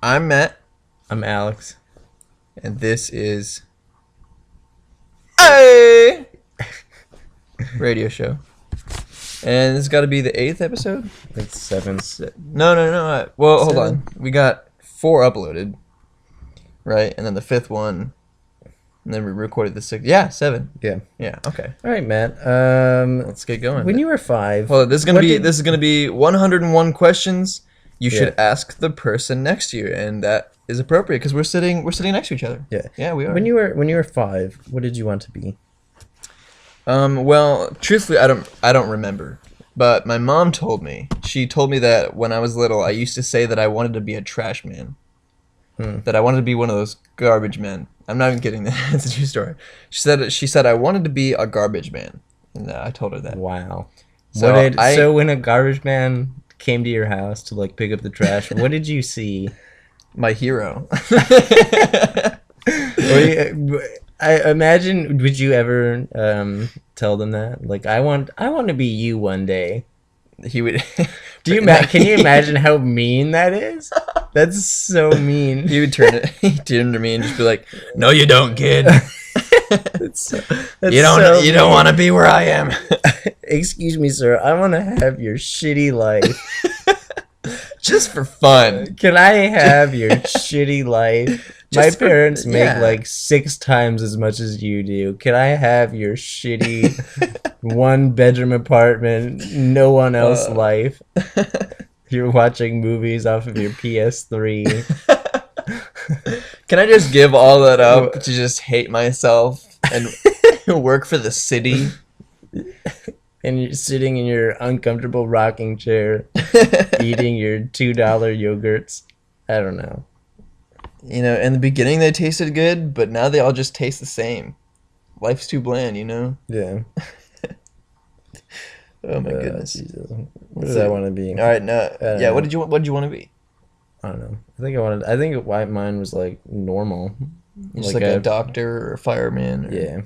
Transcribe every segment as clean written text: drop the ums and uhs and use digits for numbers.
I'm Matt, I'm Alex. and this is a radio show. And this has got to be the 8th episode? I think 7. No. Well, hold 7. on. We got 4 uploaded, right? And then the 5th one, and then we recorded the 6th. Yeah, 7. Yeah. Yeah, okay. All right, Matt. Let's get going. When you were 5. Hold on, this is what did- gonna be 101 questions you should Yeah. ask the person next to you, and that is appropriate because we're sitting next to each other. Yeah. Yeah, we are. When you were 5, what did you want to be? Well, truthfully, I don't remember. But my mom told me. She told me that when I was little, I used to say that I wanted to be a trash man. That I wanted to be one of those garbage men. I'm not even kidding. That's a true story. She said I wanted to be a garbage man, and I told her that. Wow. So So when a garbage man came to your house to like pick up the trash, what did you see? My hero. I imagine. Would you ever tell them that? Like, I want to be you one day. He would. Can you imagine how mean that is? That's so mean. He would turn to me and just be like, "No, you don't, kid. That's You don't want to be where I am." Excuse me, sir. I want to have your shitty life. Just for fun. Can I have your shitty life? My Just for- parents make yeah. like 6 times as much as you do. Can I have your shitty 1-bedroom apartment, no one else life? You're watching movies off of your PS3. Can I just give all that up to just hate myself and work for the city? And you're sitting in your uncomfortable rocking chair, eating your $2 yogurts. I don't know. You know, in the beginning they tasted good, but now they all just taste the same. Life's too bland, you know? Yeah. Oh my goodness. Jesus. What did I want to be? All right, no. don't Yeah, know. what did you want to be? I don't know. I think mine was like normal. Just like a doctor or a fireman or Yeah.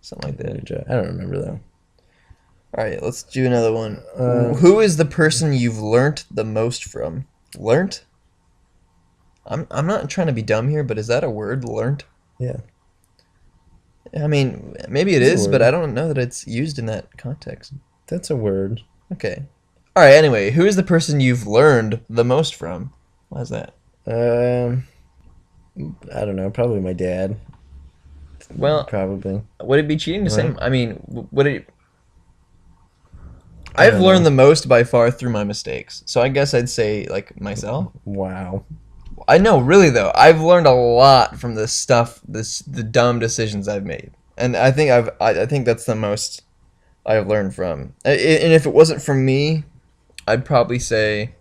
something like that. I don't remember though. All right, let's do another one. Who is the person you've learnt the most from? Learnt? I'm not trying to be dumb here, but is that a word? Learnt? Yeah. I mean, maybe it It's a is, but word. I don't know that it's used in that context. That's a word. Okay. All right. Anyway, who is the person you've learned the most from? Why is that? I don't know. Probably my dad. Well, Probably. would it be cheating to say? Right. I mean, would it? I I've don't learned know. the most by far through my mistakes, so I guess I'd say like myself. Wow. I know, really though, I've learned a lot from this stuff, the dumb decisions I've made, and I think I think that's the most I've learned from. And if it wasn't from me, I'd probably say,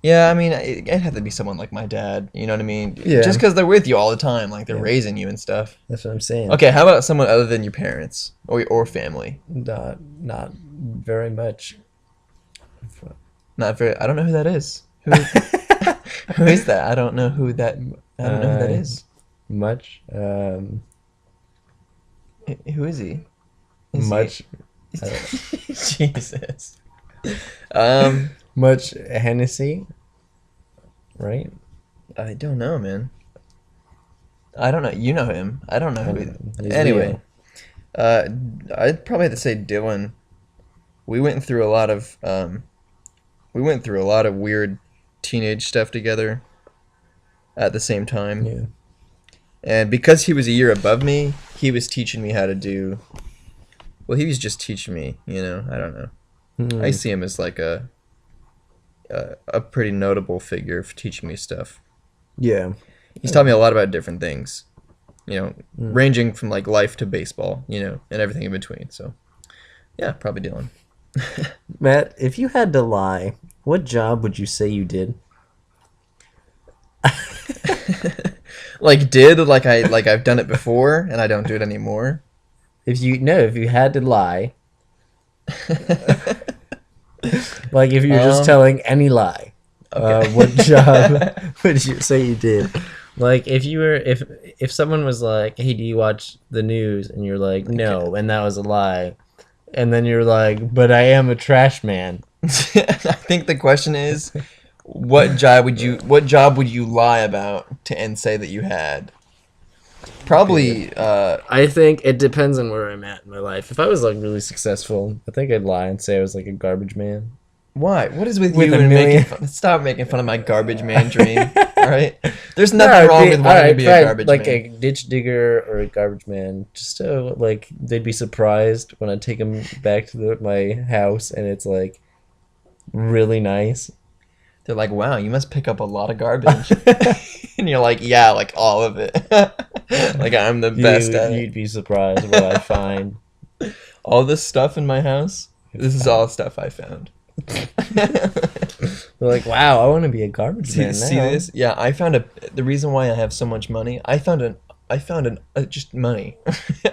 yeah, I mean, it'd have to be someone like my dad. You know what I mean? Yeah. Just because they're with you all the time, like they're Yeah. raising you and stuff. That's what I'm saying. Okay, how about someone other than your parents or family? Not very much. Not very. I don't know who that is. Who is that? I don't know who that. I don't know who that is. Much. Who is he? Is he- Much. Jesus. Much Hennessy. Right. I don't know, man. I don't know. You know him. I don't know who. He's Anyway, Leo. I'd probably have to say Dylan. We went through a lot of weird teenage stuff together at the same time. Yeah. And because he was a year above me, he was teaching me how to do. Well, he was just teaching me. You know, I don't know. Hmm. I see him as like a pretty notable figure for teaching me stuff. Yeah. He's taught me a lot about different things, you know, ranging from like life to baseball, you know, and everything in between. So, yeah, probably Dylan. Matt, if you had to lie, what job would you say you did? Like I've done it before and I don't do it anymore. If you had to lie, like if you were just telling any lie, Okay. what job would you say you did? Like if someone was like, "Hey, do you watch the news?" and you're like, "No," and that was a lie, and then you're like, "But I am a trash man." I think the question is, What job would you lie about and say that you had? Probably I think it depends on where I'm at in my life. If I was like really successful, I think I'd lie and say I was like a garbage man. why? What is with With you a and million- making fun? Stop making fun of my garbage man dream. All right? There's nothing wrong with wanting to be a garbage like man. a ditch digger or a garbage man. Just so like they'd be surprised when I take them back to my house and it's like really nice. They're like, "Wow, you must pick up a lot of garbage." And you're like, "Yeah, like all of it." Like I'm the best at it. You'd be surprised what I find. All this stuff in my house. This is all stuff I found. They're like, wow, I want to be a garbage man now. See this? Yeah, I found the reason why I have so much money. I found just money.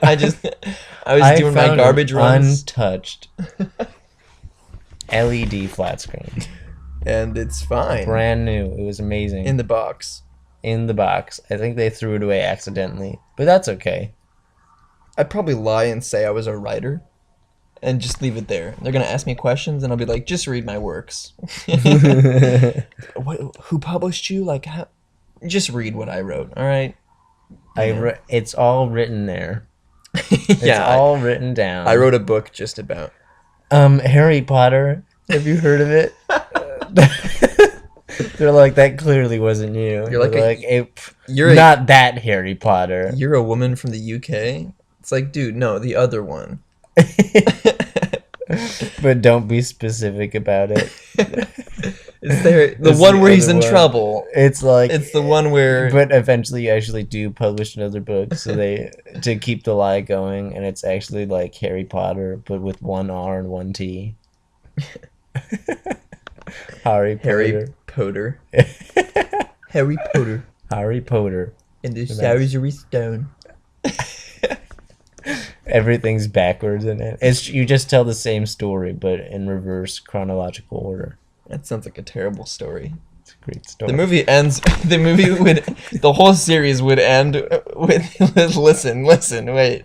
I was doing my found garbage an runs, untouched LED flat screen, and it's fine. brand new. It was amazing. In the box. In the box. I think they threw it away accidentally, but that's okay. I'd probably lie and say I was a writer, and just leave it there. They're gonna ask me questions, and I'll be like, "Just read my works." Who published you? Like, how? Just read what I wrote. All right. It's all written there. It's Yeah, all written down. I wrote a book just about. Harry Potter. Have you heard of it? They're like, that clearly wasn't you. You're like They're You're not that Harry Potter. You're a woman from the UK. It's like, dude, no, the other one. But don't be specific about it. Is there the It's one the where he's other in one. trouble? It's like, It's the one where but eventually you actually do publish another book, so they to keep the lie going, and it's actually like Harry Potter, but with one R and one T. Harry Harry Potter. Potter. Harry Potter Harry Potter. and the Nice. Sorcery Stone. Everything's backwards in it. It's you just tell the same story, but in reverse chronological order. That sounds like a terrible story. It's a great story. The movie ends. The whole series would end with. Listen, wait.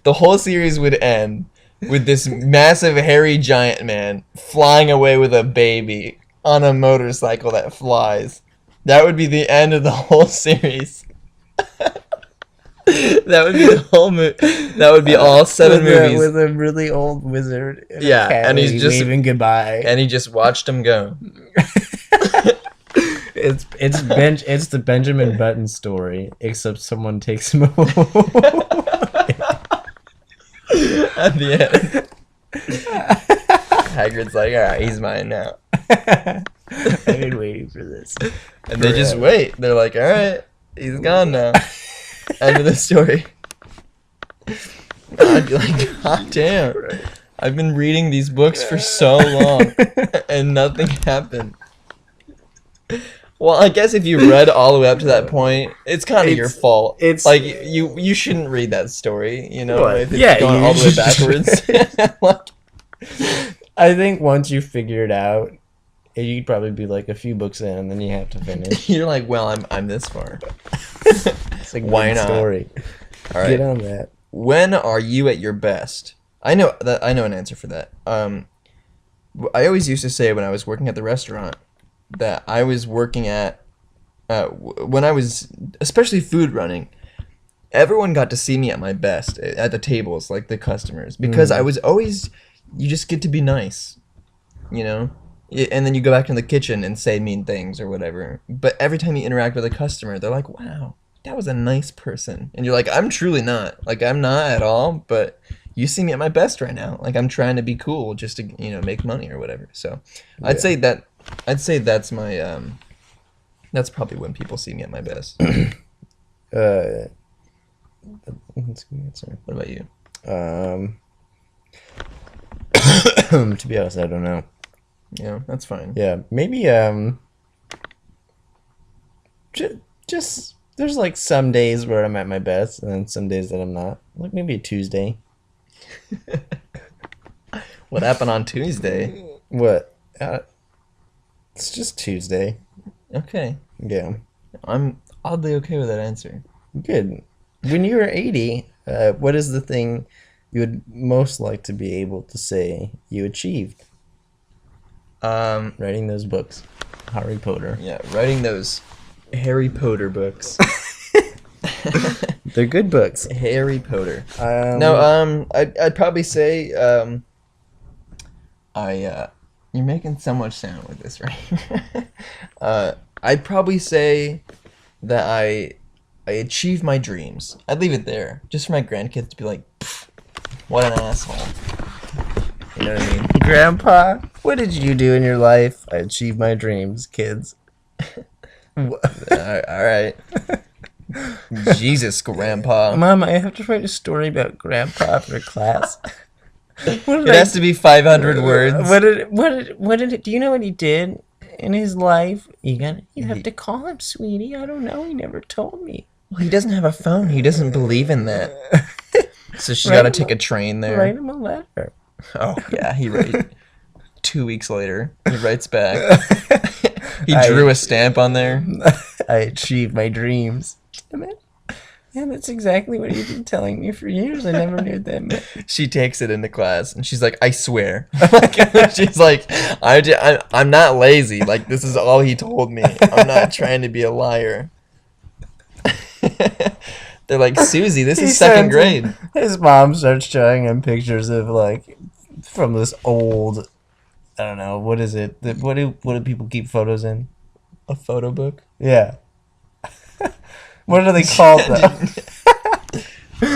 The whole series would end with this massive hairy giant man flying away with a baby on a motorcycle that flies. That would be the end of the whole series. That would be the whole movie. That would be all 7 movies. with a really old wizard. And Yeah, a cat and he's lady just- waving goodbye. And he just watched him go. It's the Benjamin Button story, except someone takes him away. At the end. Hagrid's like, alright, he's mine now. I've been waiting for this. And they just Forever. wait. They're like, alright, he's gone now. End of the story. I'd be like, God damn. I've been reading these books for so long and nothing happened. Well, I guess if you read all the way up to that point, it's kind of your fault. it's- like you shouldn't read that story, you know, What? if it's Yeah, going you all the way should- backwards. Like, I think once you figure it out, you'd probably be like a few books in, and then you have to finish. you're like, well, I'm this far. It's a Why good not? story. All right. Get on that. When are you at your best? I know an answer for that. I always used to say when I was working at the restaurant that I was working at when I was especially food running. Everyone got to see me at my best at the tables, like the customers, because I was always. You just get to be nice, you know. And then you go back in the kitchen and say mean things or whatever. But every time you interact with a customer, they're like, "Wow, that was a nice person," and you're like, "I'm truly not. Like, I'm not at all." But you see me at my best right now. Like, I'm trying to be cool just to make money or whatever. So, I'd say that's my that's probably when people see me at my best. That's a good answer. What about you? To be honest, I don't know. Yeah, that's fine. Yeah, maybe just there's like some days where I'm at my best, and then some days that I'm not. Like maybe a Tuesday. What happened on Tuesday? What? It's just Tuesday. Okay, Yeah, I'm oddly okay with that answer. good. When you were 80, what is the thing you would most like to be able to say you achieved Um, writing those books? Harry Potter. Yeah, writing those Harry Potter books. They're good books. Harry Potter. No, I'd probably say, you're making so much sound with this, right? I'd probably say that I achieved my dreams. I'd leave it there, just for my grandkids to be like, "Pfft, what an asshole." You know what I mean? Grandpa, what did you do in your life? I achieved my dreams, kids. All right. Jesus, Grandpa. Mom, I have to write a story about Grandpa for class. It has to be 500 words. What did it? Do you know what he did in his life? You have to call him, sweetie. I don't know. He never told me. Well, he doesn't have a phone. He doesn't believe in that. So she's Write got to him take a train there. Write him a letter. Oh, yeah, he writes. 2 weeks later, he writes back. He drew a stamp on there. I achieved my dreams. Damn it. Yeah, that's exactly what you've been telling me for years. I never knew that meant. She takes it into class, and she's like, I swear. She's like, I'm not lazy. Like, this is all he told me. I'm not trying to be a liar. They're like, Susie, this is second grade. His mom starts showing him pictures of, like, from this old, I don't know, what is it? What do people keep photos in? A photo book? Yeah. What are they called, though?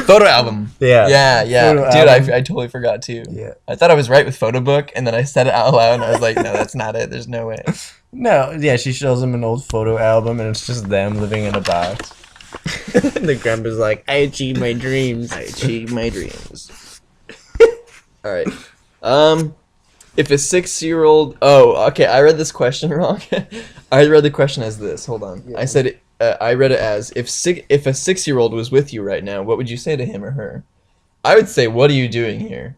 Photo album. Yeah. Yeah. Photo Dude, album. I totally forgot too. Yeah. I thought I was right with photo book, and then I said it out loud, and I was like, no, that's not it. There's no way. No, yeah, she shows him an old photo album, and it's just them living in a box. The grandpa's like, I achieved my dreams. I achieved my dreams. All right. If a 6-year-old... Oh, okay, I read this question wrong. I read the question as this. Hold on. Yeah. I said... I read it as, if a 6-year-old was with you right now, what would you say to him or her? I would say, what are you doing here?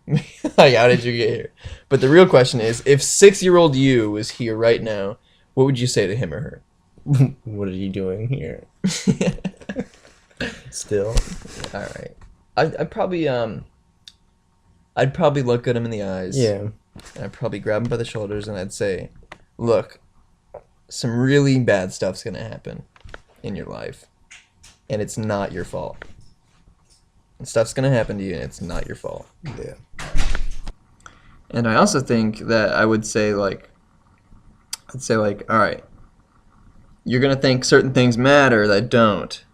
Like, how did you get here? But the real question is, if 6-year-old you was here right now, what would you say to him or her? What are you doing here? Still. All right. I'd probably look at him in the eyes. Yeah. And I'd probably grab him by the shoulders and I'd say, look, some really bad stuff's gonna happen in your life, and it's not your fault. And stuff's gonna happen to you, and it's not your fault. Yeah. And I also think that I'd say like, all right, you're gonna think certain things matter that don't,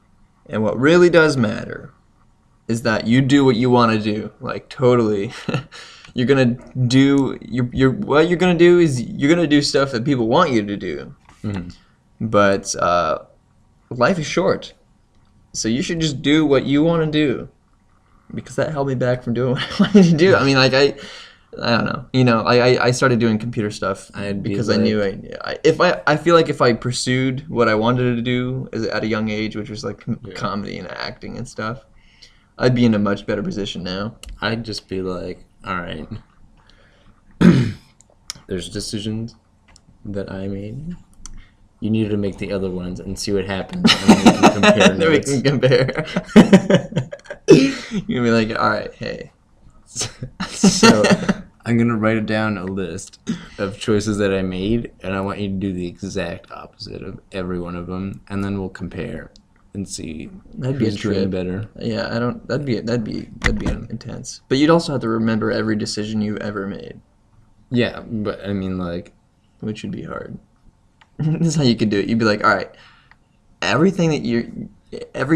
and what really does matter is that you do what you want to do. Like, totally. You're gonna do what you're gonna do is you're gonna do stuff that people want you to do. Mm-hmm. But life is short, so you should just do what you want to do, because that held me back from doing what I wanted to do. I mean, like I don't know. You know, I started doing computer stuff because I knew I feel like if I pursued what I wanted to do at a young age, which was like comedy and acting and stuff, I'd be in a much better position now. I'd just be like, all right, there's decisions that I made. You need to make the other ones and see what happens. And then we can compare. You'll be like, all right, hey. So I'm going to write down a list of choices that I made, and I want you to do the exact opposite of every one of them, and then we'll compare and see That'd be a who's doing trip. better. Yeah, I don't. That'd be intense. But you'd also have to remember every decision you've ever made, Yeah, but I mean, like, which would be hard. This is how you could do it. You'd be like, all right, every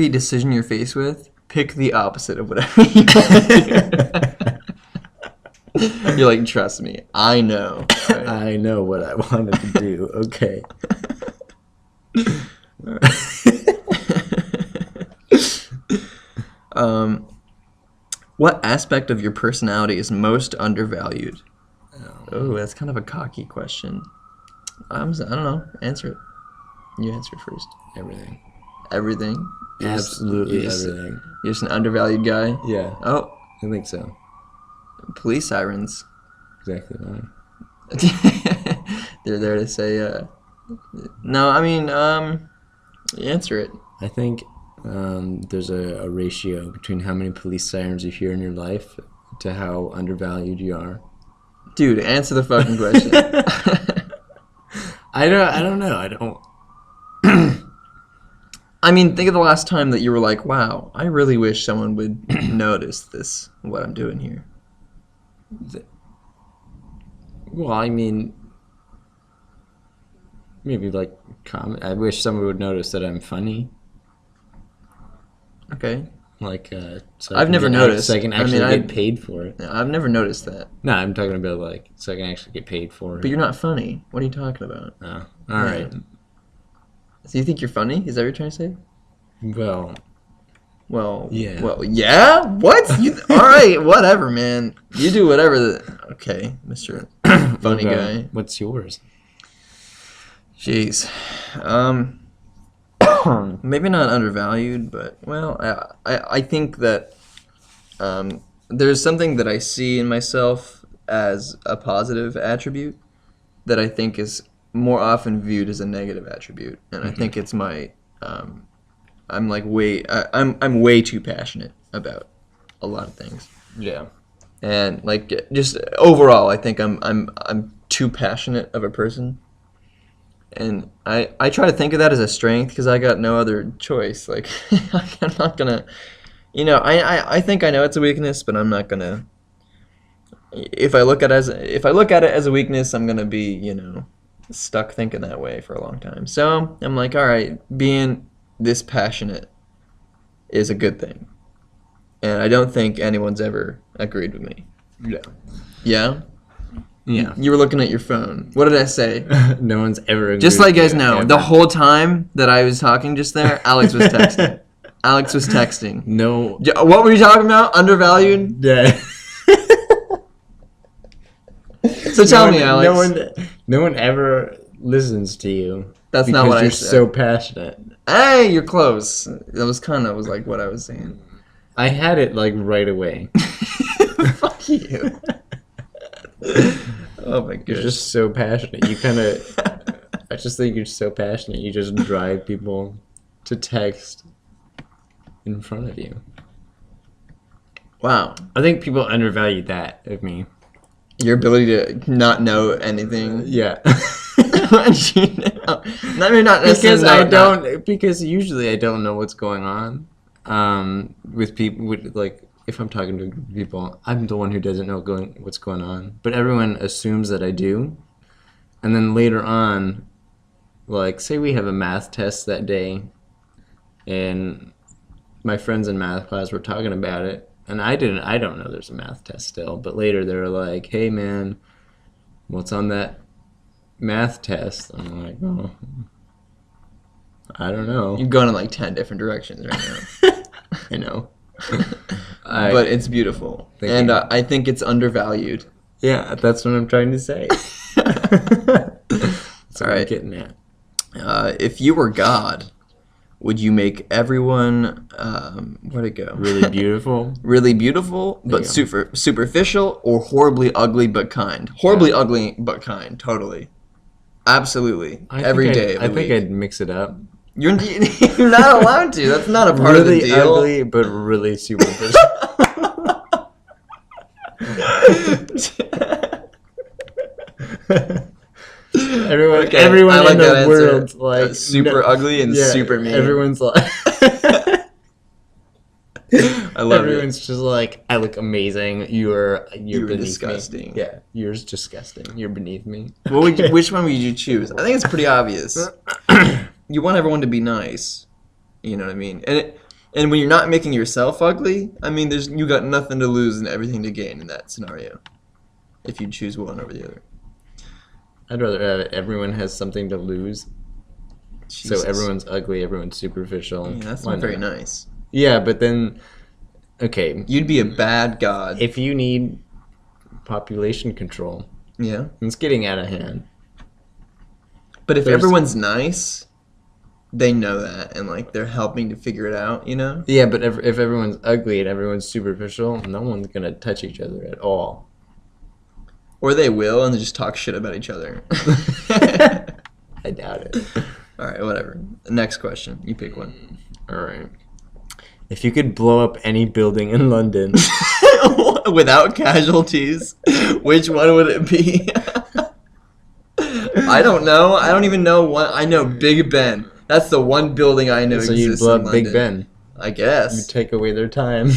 decision you're faced with, pick the opposite of whatever you want to do. You're like, trust me, I know. Right? I know what I wanted to do. Okay. What aspect of your personality is most undervalued? Oh, that's kind of a cocky question. I don't know. Answer it. You answer it first. Everything. Everything? Absolutely you're everything. You're just an undervalued guy? Yeah, Oh, I think so. police sirens. Exactly right. They're there to say, no, I mean, answer it. I think there's a ratio between how many police sirens you hear in your life to how undervalued you are. Dude, answer the fucking question. I don't know. I don't. I mean, think of the last time that you were like, wow, I really wish someone would notice this, what I'm doing here. Well, I mean, maybe like comment. I wish someone would notice that I'm funny. Okay. Like, so I've never noticed. So I can I actually mean, get paid for it. No, I've never noticed that. No, I'm talking about like, so I can actually get paid for it. But you're not funny. What are you talking about? Oh, all right. So you think you're funny? Is that what you're trying to say? Well, yeah. Well, yeah? What? All right, whatever, man. You do whatever. Okay, Mr. Funny guy. What's yours? Jeez. Maybe not undervalued, but, well, I think that there's something that I see in myself as a positive attribute that I think is more often viewed as a negative attribute, and I think it's my I'm way too passionate about a lot of things. Yeah. And like just overall, I think I'm too passionate of a person, and I try to think of that as a strength because I got no other choice. Like I'm not gonna, I think I know it's a weakness, but I'm not gonna. If I look at it as a weakness, I'm gonna be stuck thinking that way for a long time. So I'm like, all right, being this passionate is a good thing, and I don't think anyone's ever agreed with me. Yeah. Yeah. Yeah. You were looking at your phone. What did I say? No one's ever agreed Just so you guys with know, ever. the whole time that I was talking just there, Alex was texting. Alex was texting. No. What were you talking about? Undervalued? Yeah. So tell me, Alex. No one ever listens to you. That's not what I you're said. so passionate. Hey, you're close. That was kind of like what I was saying. I had it like right away. Fuck you. Oh my You're goodness. just so passionate. You kind of. I just think you're so passionate. You just drive people to text in front of you. Wow. I think people undervalue that of me. Your ability to not know anything. Yeah. What you know? I mean, not Because necessarily. because usually I don't know what's going on. With people, like if I'm talking to people, I'm the one who doesn't know what's going on. But everyone assumes that I do, and then later on, like say we have a math test that day, and my friends in math class were talking about it, and I don't know there's a math test still. But later they were like, "Hey man, what's on that math test?" I'm like, "Oh, I don't know." You're going in like 10 different directions right now. I know. But it's beautiful. Thank And you. I think it's undervalued. Yeah, that's what I'm trying to say. That's what I'm Alright. getting at. If you were God, would you make everyone, where'd it go? Really beautiful. Really beautiful, but There you superficial, or horribly ugly but kind? Horribly ugly but kind, totally. Absolutely. Every day of the I think week. I'd mix it up. You're not allowed to. That's not a part of the Really deal. ugly, but really superficial. Everyone, Okay, everyone I like in that the answer. world's like Super ugly and super mean. Everyone's like, I love it. everyone's just like, I look amazing. You're beneath disgusting. me. Yeah, you're disgusing. You're beneath me. Which one would you choose? I think it's pretty obvious. You want everyone to be nice. You know what I mean? And when you're not making yourself ugly, I mean, you got nothing to lose and everything to gain in that scenario. If you choose one over the other. I'd rather have everyone has something to lose. Jesus. So everyone's ugly, everyone's superficial. Yeah, that's Why not very nice. Yeah, but then, okay, You'd be a bad god. if you need population control, Yeah. it's getting out of hand. But if There's- everyone's nice, they know that and like they're helping to figure it out, you know? Yeah, but if everyone's ugly and everyone's superficial, no one's gonna touch each other at all. Or they will and they just talk shit about each other. I doubt it. All right, whatever. Next question. You pick one. All right. If you could blow up any building in London, Without casualties, which one would it be? I don't know. I don't even know what. I know Big Ben. That's the one building I know So exists you blow in up Big London. Ben. I You guess. take away their time.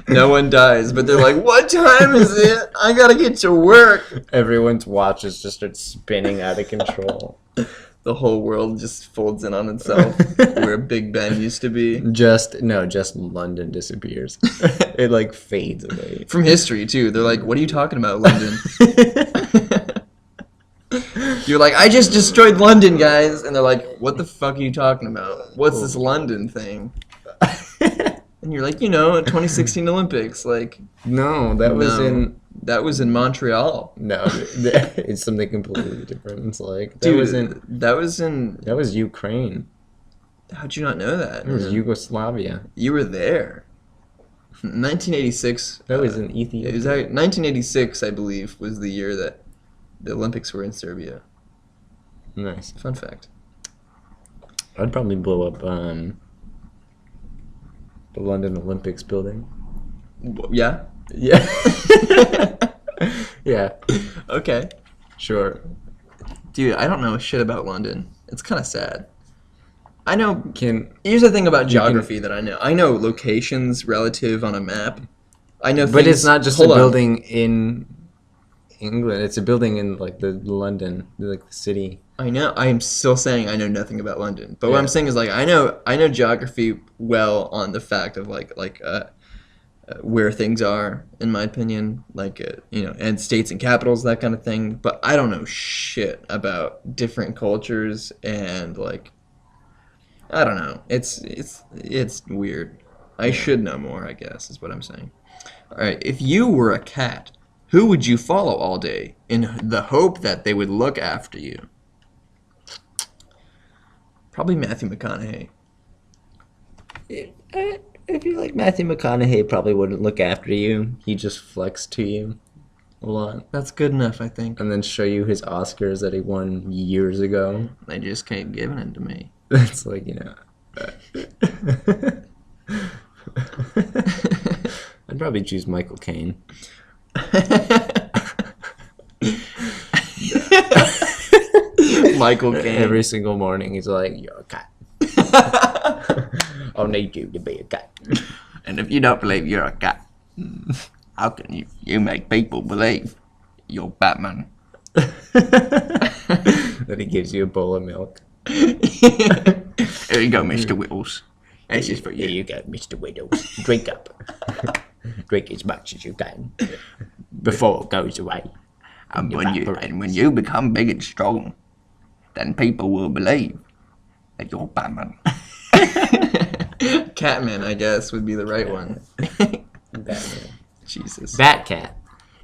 No one dies, but they're like, "What time is it? I gotta get to work." Everyone's watches just start spinning out of control. The whole world just folds in on itself, where Big Ben used to be. Just London disappears. It like fades away. From history too. They're like, "What are you talking about, London?" You're like, "I just destroyed London, guys," and they're like, "What the fuck are you talking about? What's this London thing?" And you're like, 2016 Olympics, like. No, that was No. That was in Montreal. no, it's something completely different. It's like that Dude, wasn't. that was in. That was Ukraine. How'd you not know that? It was man? Yugoslavia. You were there. 1986. That was in It Ethiopia. was 1986, I believe, was the year that the Olympics were in Serbia. Nice. Fun fact. I'd probably blow up the London Olympics building. Yeah. Yeah. Yeah. Okay. Sure. Dude, I don't know shit about London. It's kind of sad. I know. Can Here's the thing about You can- geography that I know. I know locations relative on a map. I know. but things, it's not just a hold on. building in England. It's a building in like the London, like the city. I know. I am still saying I know nothing about London. But what Yeah. I'm saying is like I know geography well on the fact of where things are, in my opinion, and states and capitals, that kind of thing. But I don't know shit about different cultures and I don't know. It's weird. I should know more, I guess, is what I'm saying. All right, if you were a cat, who would you follow all day in the hope that they would look after you? Probably Matthew McConaughey. I feel like Matthew McConaughey probably wouldn't look after you. He just flex to you a lot. That's good enough, I think. And then show you his Oscars that he won years ago. They just keep giving it to me. That's like, I'd probably choose Michael Caine. Michael Caine. Every single morning he's like, "You're a cat. I'll need you to be a cat." And if you don't believe you're a cat, how can you make people believe you're Batman? Then he gives you a bowl of milk. Here you go, Mr. Whittles. This is for Here you. you go, Mr. Widows. Drink up. Drink as much as you can before it goes away. And when you become big and strong, then people will believe that you're Batman. Catman, I guess, would be the right one. Batman. Jesus. Batcat.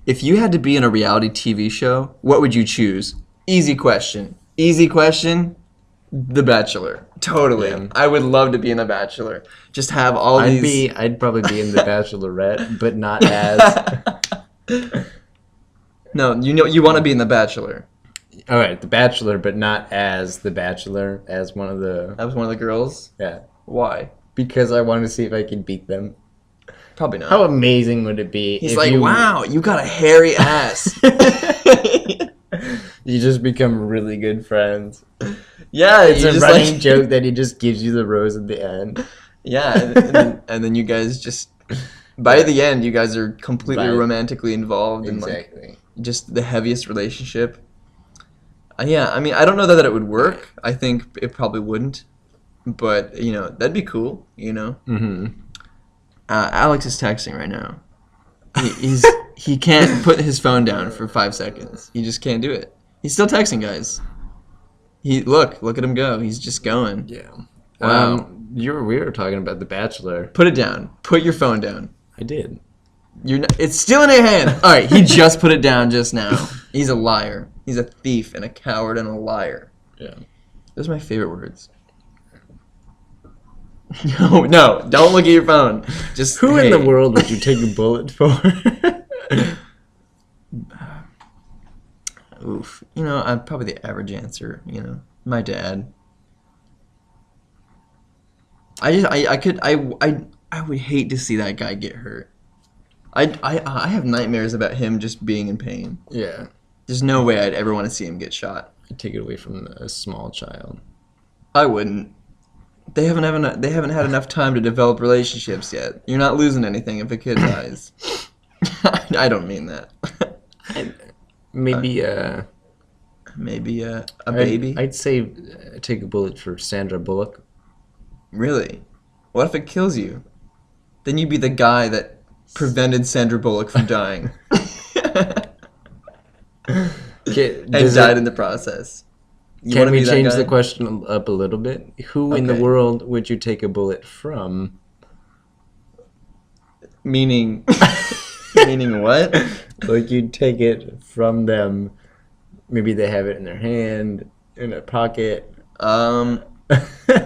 If you had to be in a reality TV show, what would you choose? Easy question. Easy question. The Bachelor. Totally. Yeah. I would love to be in The Bachelor. Just have all these. I'd probably be in The Bachelorette, but not as. No, you want to be in The Bachelor. All right, The Bachelor, but not as The Bachelor, as one of the. That was one of the girls. Yeah. Why? Because I want to see if I can beat them. Probably not. How amazing would it be? He's if like, you, wow, you got a hairy ass. You just become really good friends. Yeah, It's you a just running like, joke that he just gives you the rose at the end. Yeah, and then you guys just by the end, you guys are completely Right. romantically involved in Exactly. just the heaviest relationship. Yeah, I mean, I don't know that it would work. I think it probably wouldn't, but that'd be cool. Mm-hmm. Alex is texting right now. He can't put his phone down for 5 seconds. He just can't do it. He's still texting, guys. Look at him go. He's just going. Yeah. Wow. We were talking about The Bachelor. Put it down. Put your phone down. I did. It's still in your hand. All right, he just put it down just now. He's a liar. He's a thief and a coward and a liar. Yeah. Those are my favorite words. No, don't look at your phone. Just Who in hey. the world would you take a bullet for? Oof. I'm probably the average answer. My dad. I would hate to see that guy get hurt. I have nightmares about him just being in pain. Yeah. There's no way I'd ever want to see him get shot. I'd take it away from a small child. I wouldn't. They haven't had enough time to develop relationships yet. You're not losing anything if a kid dies. I don't mean that. Maybe Maybe a baby. I'd say take a bullet for Sandra Bullock. Really? What if it kills you? Then you'd be the guy that prevented Sandra Bullock from dying. And died in the process. Can we change the question up a little bit? Who in the Okay. world would you take a bullet from? Meaning what? Like you'd take it from them. Maybe they have it in their hand, in their pocket. I'm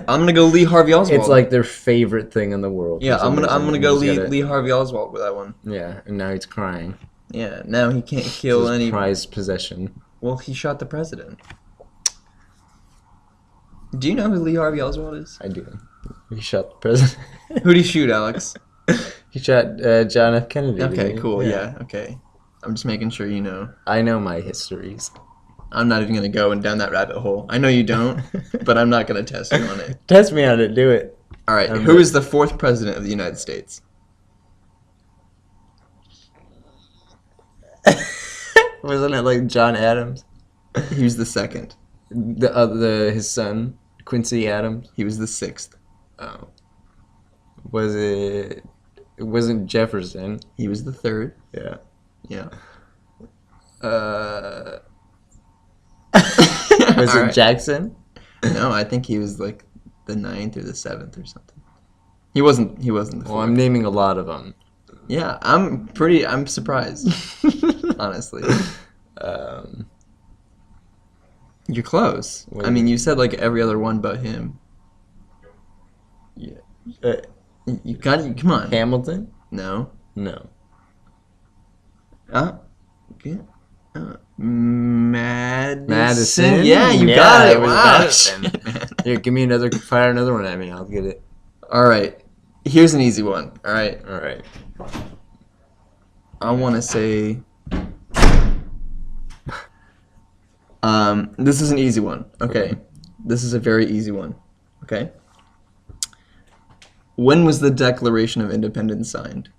gonna go Lee Harvey Oswald. It's like their favorite thing in the world. Yeah, for I'm some gonna reason, go and he's got Lee Harvey Oswald with that one. Yeah, and now he's crying. Yeah, now he can't It's kill his any. prized possession. Well, he shot the president. Do you know who Lee Harvey Oswald is? I do. He shot the president. Who'd he shoot, Alex? He shot John F. Kennedy. Okay, didn't he? cool. Yeah, okay. I'm just making sure you know. I know my histories. I'm not even gonna go down that rabbit hole. I know you don't, but I'm not gonna test you on it. Test me on it. Do it. All right. I'm Who ready. is the fourth president of the United States? Wasn't it like John Adams? He was the second. His son Quincy Adams. He was the sixth. Oh, was it? It wasn't Jefferson. He was the third. Yeah. Yeah. Was All it right. Jackson? No, I think he was like the ninth or the seventh or something. He wasn't the Well, fourth. I'm naming a lot of them. Yeah, I'm surprised, honestly. You're close. Wait. I mean, you said like every other one but him. Uh, You got it. Come on. Hamilton? No. No. Okay. Madison. Madison? Yeah, you Yeah, got it. it was Wow. Madison. Man. Here, give me another. Fire another one at me. I'll get it. All right. Here's an easy one. All right. All right. I want to say. This is an easy one. Okay. This is a very easy one. Okay. When was the Declaration of Independence signed?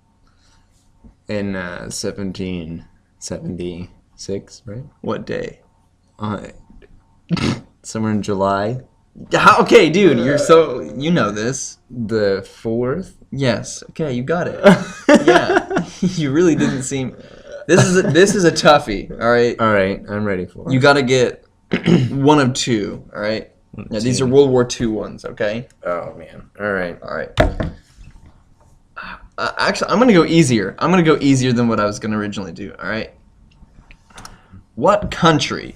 In 1776, right? What day? Somewhere in July. Okay, dude, you know this. The 4th? Yes. Okay, you got it. Yeah. You really didn't seem. This is a toughie. All right. All right, I'm ready for it. You got to get one of two. All right. Now these are World War II ones. Okay. Oh, man. All right. All right. Actually, I'm gonna go easier. I'm gonna go easier than what I was gonna originally do. All right. What country?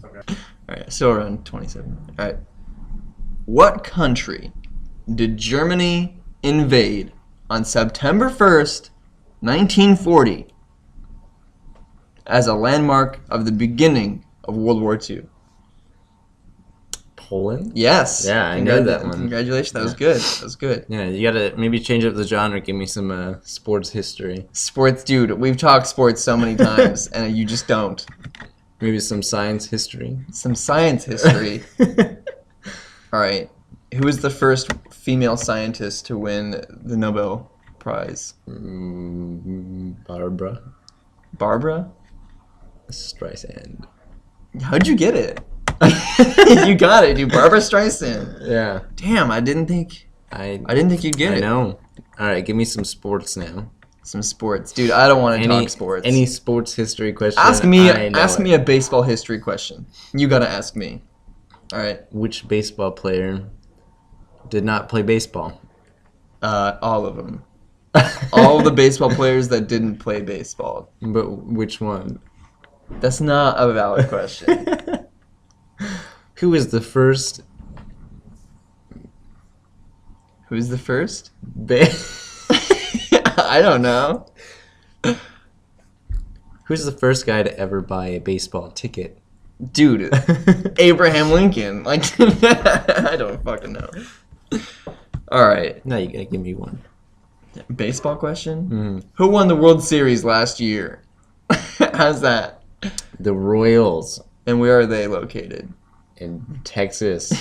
Okay. All right, still around 27. All right. What country did Germany invade on September 1st, 1940, as a landmark of the beginning of World War II? Poland? Yes. Yeah, I know that one. Congratulations. That was good. That was good. Yeah, you gotta maybe change up the genre. Give me some sports history. Sports, dude. We've talked sports so many times, and you just don't. Maybe some science history. Some science history. All right. Who was the first female scientist to win the Nobel Prize? Barbara Barbara? Streisand. How'd you get it? You got it, dude. Barbara Streisand. Yeah, Damn, I didn't think you'd get I it. know. All right, give me some sports now. Some sports, dude. I don't want to talk sports. Any sports history question? Ask me I know it. a baseball history question. You gotta ask me. All right. Which baseball player did not play baseball? All of them. All the baseball players that didn't play baseball. But which one? That's not a valid question. Who was the first? Who's the first? Ba- I don't know. Who's the first guy to ever buy a baseball ticket? Dude, Abraham Lincoln. Like, I don't fucking know. All right. No, you gotta give me one. Baseball question? Mm. Who won the World Series last year? How's that? The Royals And where are they located? in Texas,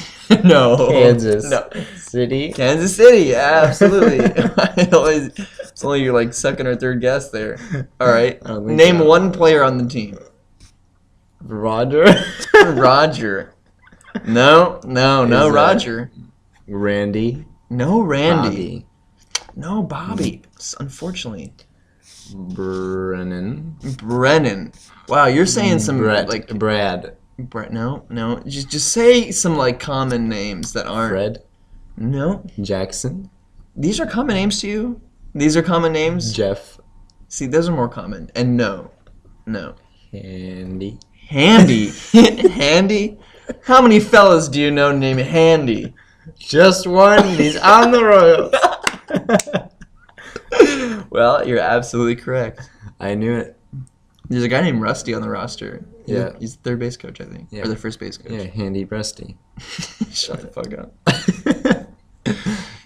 No. Kansas No. City. Kansas City, yeah, absolutely. It's only your like second or third guess there. All right. I don't think Name so. one player on the team. Roger. Roger. No, Is, Roger. Randy. No, Randy. Bobby. No, Bobby. Unfortunately. Brennan. Brennan. Wow, you're saying some Brett. like Brad. Brett. No. Just say some like common names that aren't. Fred. No, Jackson. these are common names to you. These are common names. Jeff. See, those are more common. And no. Handy. Handy. Handy. How many fellas do you know named Handy? Just one. He's on the Royals. Well, you're absolutely correct. I knew it. There's a guy named Rusty on the roster. Yeah. He's the third base coach, I think. Yeah. Or the first base coach. Yeah, Handy Rusty. Shut the fuck up.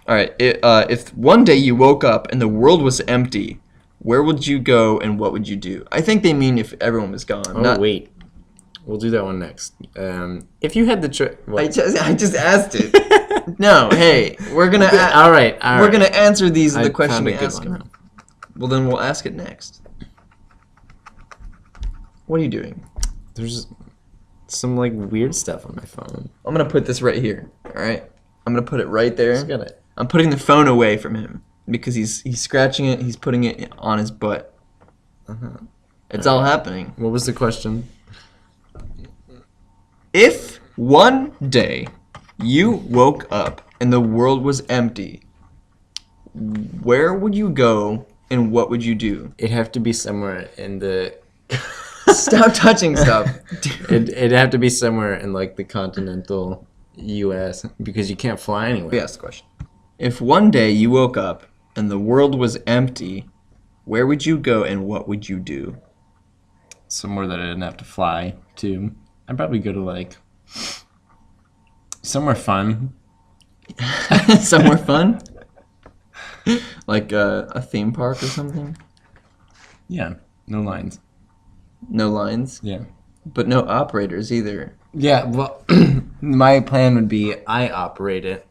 All right. If one day you woke up and the world was empty, where would you go and what would you do? I think they mean if everyone was gone. Oh, wait. We'll do that one next. If you had the choice. I just asked it. No, hey, we're gonna. All right. We're gonna answer these in the I question found we a good ask one. them. Well, then we'll ask it next. What are you doing? There's some like weird stuff on my phone. I'm gonna put this right here. All right. I'm gonna put it right there. Just got it. I'm putting the phone away from him because he's scratching it. He's putting it on his butt. Uh-huh. It's all happening. What was the question? If one day you woke up and the world was empty, where would you go and what would you do? It'd have to be somewhere in the. Stop touching stuff. It'd have to be somewhere in like the continental U.S. because you can't fly anywhere. We asked the question. If one day you woke up and the world was empty, where would you go and what would you do? Somewhere that I didn't have to fly to. I'd probably go to like somewhere fun. Somewhere fun? Like a theme park or something? Yeah, no lines. No lines? Yeah. But no operators either. Yeah, well, my plan would be I operate it.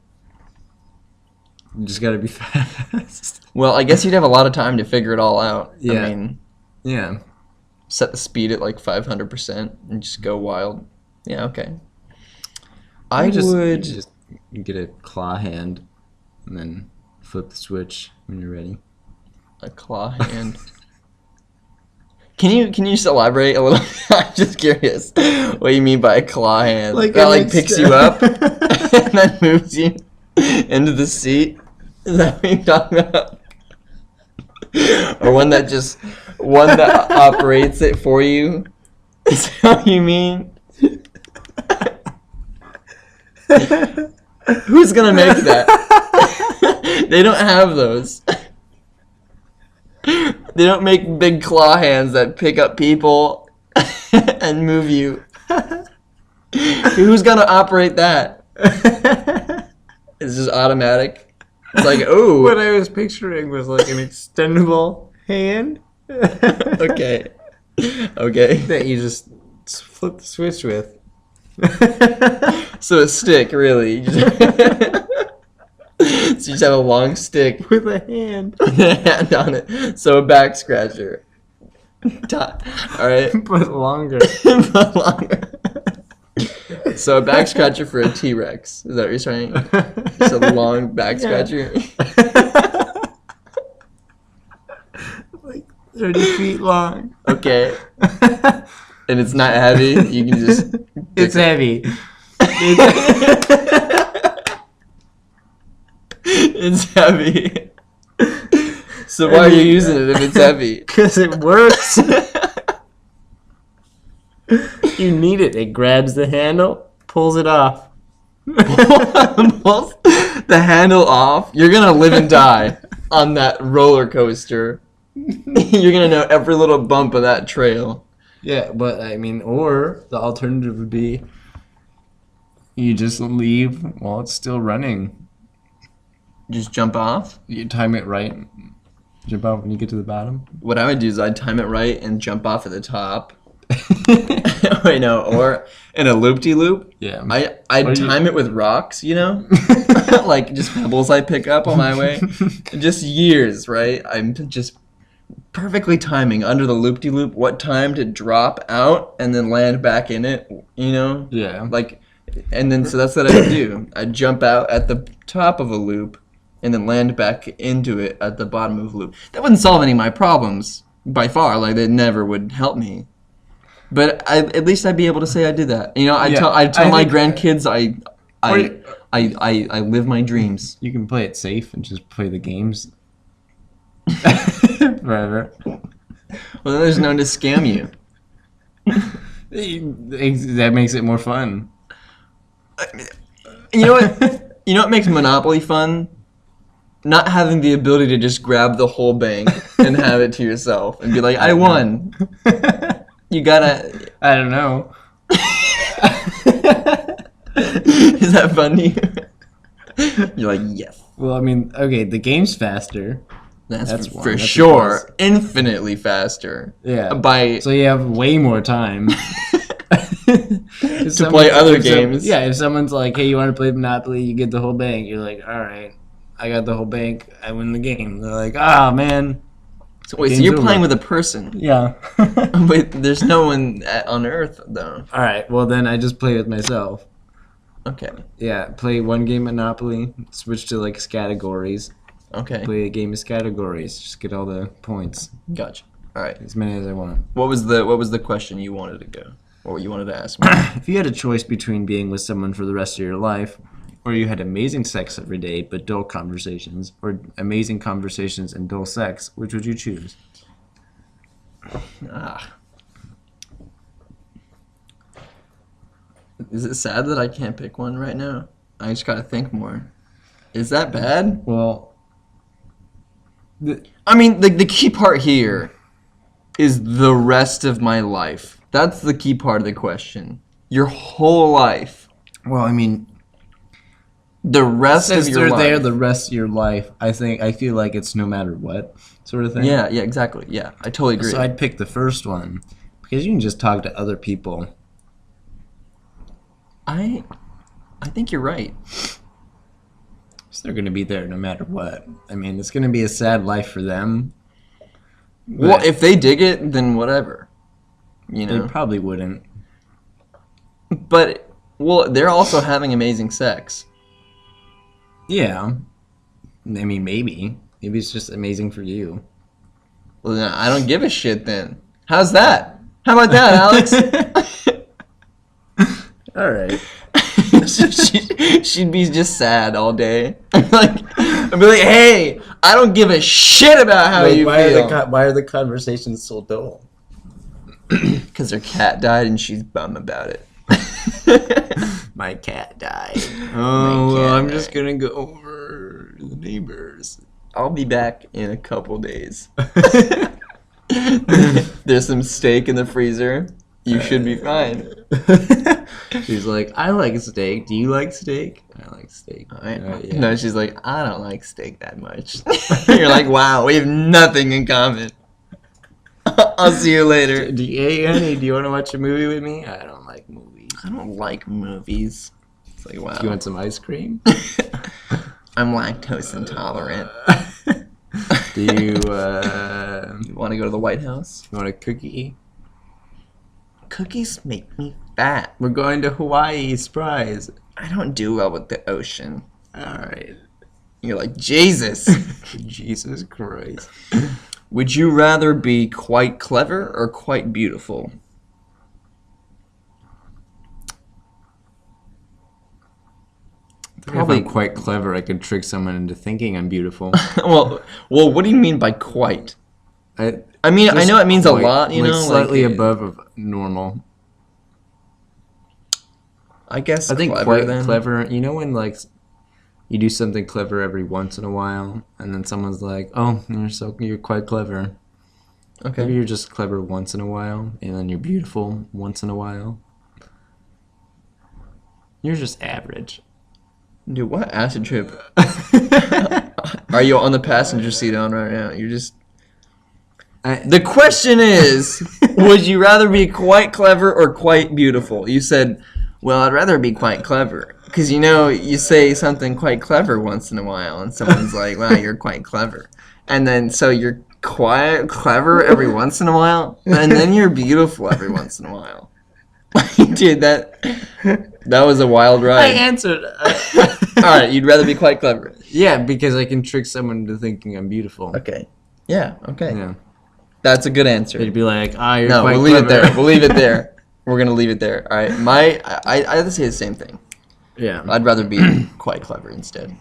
You just gotta be fast. Well, I guess you'd have a lot of time to figure it all out. Yeah. I mean, Yeah. set the speed at like 500% and just go wild. Yeah, okay. I would... just get a claw hand and then flip the switch when you're ready. A claw hand. Can you just elaborate a little? I'm just curious what you mean by a claw hand. Like that an like picks you up and then moves you into the seat. Is that what you're talking about? Or one that operates it for you? Is that what you mean? Who's gonna make that? They don't have those. They don't make big claw hands that pick up people and move you. Who's gonna operate that? It's just automatic. It's like, oh. What I was picturing was like an extendable hand. Okay. Okay. That you just flip the switch with. So a stick, really. So you just have a long stick With a hand. with a hand on it. So a back scratcher. Alright. But longer. But longer. So a back scratcher for a T-Rex. Is that what you're saying? Just a long back scratcher. Like 30 feet long. Okay. And it's not heavy. You can just... It's heavy. It's heavy. So why are you using it if it's heavy? Because it works. You need it. It grabs the handle, pulls it off. Pulls the handle off. You're gonna live and die on that roller coaster. You're gonna know every little bump of that trail. Yeah, but I mean, or the alternative would be you just leave while it's still running. Just jump off. You time it right. Jump off when you get to the bottom. What I would do is I'd time it right and jump off at the top. Wait, no, or in a loop-de-loop. Yeah. I'd Or you- time it with rocks, you know? Like just pebbles I pick up on my way. Just years, right? I'm just perfectly timing under the loop-de-loop what time to drop out and then land back in it, you know? Yeah. Like, and then so that's what I would do. I'd jump out at the top of a loop and then land back into it at the bottom of the loop. That wouldn't solve any of my problems by far. Like, it never would help me. But at least I'd be able to say I did that. You know, I'd tell my grandkids I live my dreams. You can play it safe and just play the games forever. Well, then there's no one to scam you. That makes it more fun. You know what? You know what makes Monopoly fun? Not having the ability to just grab the whole bank and have it to yourself and be like, I won. You gotta. I don't know. Is that fun to you? You're like, yes. Well, I mean, okay, the game's faster. That's one. for That's a sure. plus. Infinitely faster. Yeah. By So you have way more time to play other games. Yeah, if someone's like, "Hey, you want to play Monopoly?" You get the whole bank. You're like, "All right, I got the whole bank. I win the game." They're like, "Ah, man." So wait, so Game's you're over. playing with a person? Yeah. Wait, there's no one on Earth though. All right. Well, then I just play with myself. Okay. Yeah, play one game Monopoly. Switch to like categories. Okay. Play a game of categories. Just get all the points, Gotcha. All right. as many as I want. What was the question you wanted to go? Or you wanted to ask me? If you had a choice between being with someone for the rest of your life, or you had amazing sex every day but dull conversations, or amazing conversations and dull sex, which would you choose? Ah. Is it sad that I can't pick one right now? I just gotta think more. Is that bad? Well, I mean, the key part here is the rest of my life. That's the key part of the question. Your whole life. I mean, The rest since of your they're life. there the rest of your life, I feel like it's no matter what sort of thing. Yeah, exactly. Yeah, I totally agree. So I'd pick the first one because you can just talk to other people. I think you're right. So they're gonna be there no matter what. I mean, it's gonna be a sad life for them. Well, but if they dig it, then whatever. You they know. probably wouldn't. But well, they're also having amazing sex. Yeah. I mean, maybe it's just amazing for you. Well, then I don't give a shit then. How's that? How about that, Alex? All right. She'd be just sad all day. I'd be like, hey, I don't give a shit about how you feel. Why are the conversations so dull? Because her cat died and she's bummed about it. My cat died. Oh, well, I'm just gonna go over to the neighbors. I'll be back in a couple days. There's some steak in the freezer. You should be fine. She's like, I like steak. Do you like steak? I like steak. Yeah. No, she's like, I don't like steak that much. You're like, wow, we have nothing in common. I'll see you later. Hey, honey, do you want to watch a movie with me? I don't like movies. I don't like movies. It's like, wow. Do you want some ice cream? I'm lactose intolerant. Do you You want to go to the White House? want a cookie? Cookies make me fat. We're going to Hawaii. Surprise. I don't do well with the ocean. All right. You're like, Jesus. Jesus Christ. Would you rather be quite clever or quite beautiful? Probably quite clever. I could trick someone into thinking I'm beautiful. well, what do you mean by quite? I mean, I Just know it means quite, a lot, you like know? slightly like, above of normal. I guess I think clever, quite then. clever. You know when like you do something clever every once in a while, and then someone's like, "Oh, you're quite clever." Okay. Maybe you're just clever once in a while, and then you're beautiful once in a while. You're just average. Dude, what acid trip? Are you on the passenger seat on right now? You're just. The question is, would you rather be quite clever or quite beautiful? You said, well, I'd rather be quite clever. Because, you say something quite clever once in a while, and someone's like, wow, you're quite clever. And then, so you're quite clever every once in a while, and then you're beautiful every once in a while. Dude, that was a wild I ride. answered. Alright, you'd rather be quite clever. Yeah, because I can trick someone into thinking I'm beautiful. Okay. Yeah, okay. Yeah. That's a good answer. They'd be like, you're No, quite we'll leave it clever. there. We'll leave it there. We're gonna leave it there. All right. I have to say the same thing. Yeah. I'd rather be quite clever instead.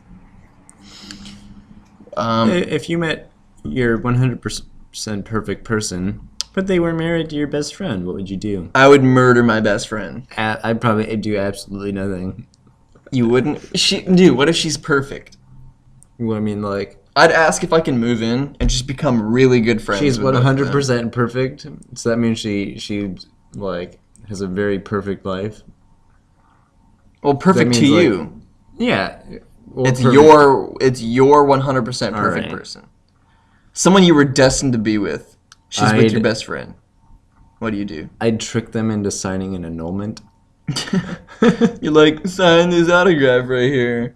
If you met your 100% perfect person, but they were married to your best friend, what would you do? I would murder my best friend. I'd probably do absolutely nothing. You wouldn't? Dude, what if she's perfect? Well, I mean, like, I'd ask if I can move in and just become really good friends. she's with both of them. 100% perfect, so that means she like has a very perfect life. Well, perfect That to means, like, you. Yeah. Well, It's perfect. your 100% perfect Alright. person. Someone you were destined to be with. She's with your I'd- best friend. What do you do? I'd trick them into signing an annulment. You're like, sign this autograph right here.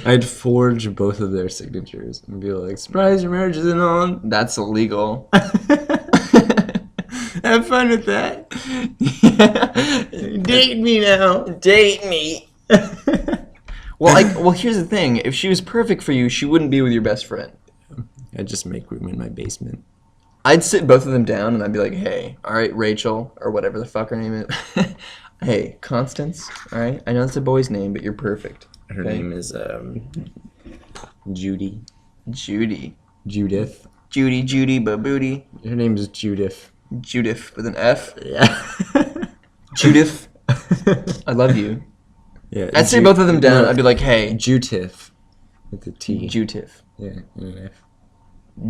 I'd forge both of their signatures and be like, surprise, your marriage isn't on. That's illegal. Have fun with that. Date me now. Date me. Well, here's the thing. If she was perfect for you, she wouldn't be with your best friend. I'd just make room in my basement. I'd sit both of them down and I'd be like, hey, all right, Rachel, or whatever the fuck her name is. Hey, Constance, all right? I know it's a boy's name, but you're perfect. Her Okay? name is Judy. Judy. Judith. Judy, babooty. Her name is Judith. Judith with an F. Yeah. Judith, I love you. Yeah. I'd sit both of them down. I'd be like, hey, Judith. With the T. Judith. Yeah. And an F.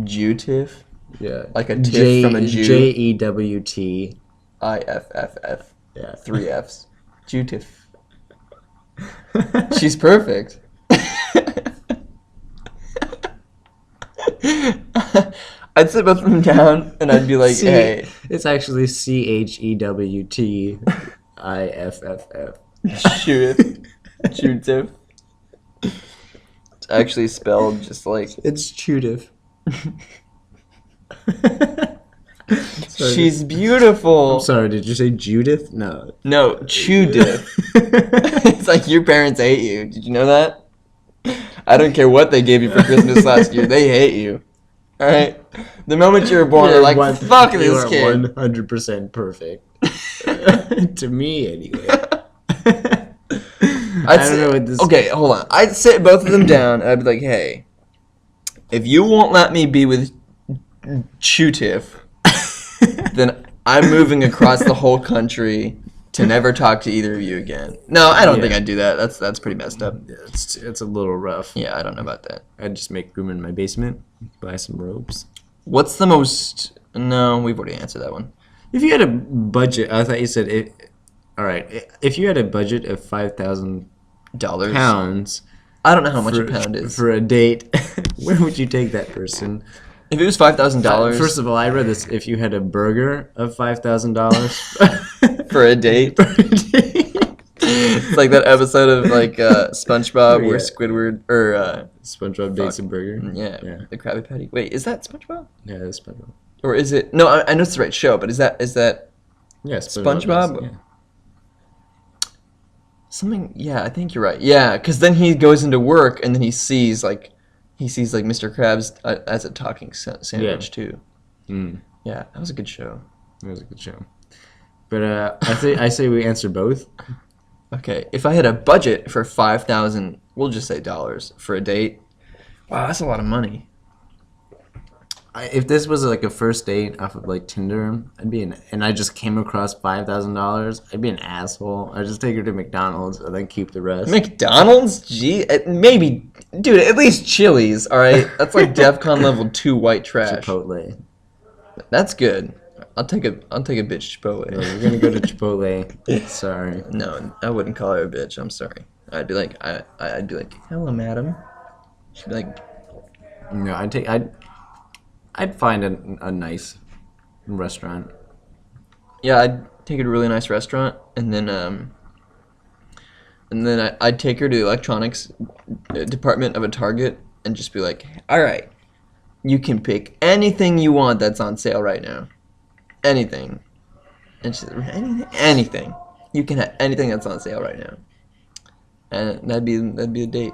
Judith? Yeah. Like a tiff from a Jew. Jewt. IFFF. Yeah. 3 Fs. Judith. She's perfect. I'd sit both of them down and I'd be like, hey. It's actually CHEWTIFFF. Judith. Judith. It's actually spelled just like. It's Judith. She's beautiful. I'm sorry, did you say Judith? No. No, Judith. It's like your parents hate you. Did you know that? I don't care what they gave you for Christmas last year. They hate you. All right. The moment you were born, they're like, "Fuck this kid." 100% perfect. To me, anyway. I don't know what this. Okay, hold on. I'd sit both of them down and I'd be like, "Hey, if you won't let me be with Chutif, then I'm moving across the whole country to never talk to either of you again." No, I don't think I'd do that. That's pretty messed up. It's a little rough. Yeah, I don't know about that. I'd just make room in my basement, buy some ropes. What's the most? No, we've already answered that one. If you had a budget, I thought you said it. All right, if you had a budget of £5,000, I don't know how much a pound is. for a date, where would you take that person? If it was $5,000 First of all, I read this. If you had a burger of $5,000 for a date, it's like that episode of like SpongeBob where Yeah. Squidward or SpongeBob dates a burger. yeah, the Krabby Patty. Wait, is that SpongeBob? Yeah, that's SpongeBob. Or is it? No, I know it's the right show, but is that Yeah, SpongeBob? does, yeah. something? Yeah, I think you're right. Yeah, because then he goes into work and then he sees like Mr. Krabs as a talking sandwich too. Mm, Yeah, that was a good show. that was a good show. But I say we answer both. Okay, if I had a budget for 5,000, we'll just say dollars for a date. Wow, that's a lot of money. If this was like a first date off of like Tinder, and I just came across $5,000, I'd be an asshole. I'd just take her to McDonald's and then keep the rest. McDonald's? Gee, maybe, dude, at least Chili's, all right? That's like DEFCON level 2 white trash. Chipotle. That's good. I'll take a bitch Chipotle. We're gonna go to Chipotle. Sorry. No, I wouldn't call her a bitch. I'm sorry. I'd be like, hello, madam. She'd be like, No, I'd find a nice restaurant. yeah, I'd take her to a really nice restaurant, and then I'd take her to the electronics department of a Target and just be like, all right, you can pick anything you want that's on sale right now. Anything. And she's like, anything. You can have anything that's on sale right now. And that'd be a date.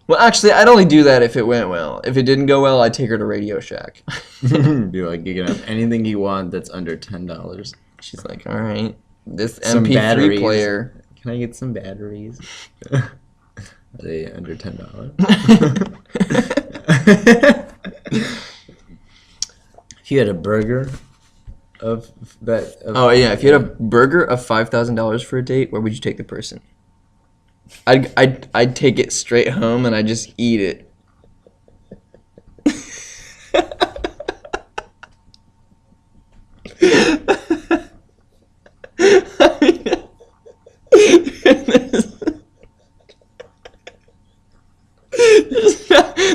Well, actually, I'd only do that if it went well. If it didn't go well, I'd take her to Radio Shack. Be like, you can have anything you want that's under $10. She's like, all right, this Some MP3 batteries. player. Can I get some batteries? Are they under $10? If you had a burger of that. Oh yeah, if you had a burger of $5,000 for a date, where would you take the person? I'd take it straight home and I just eat it.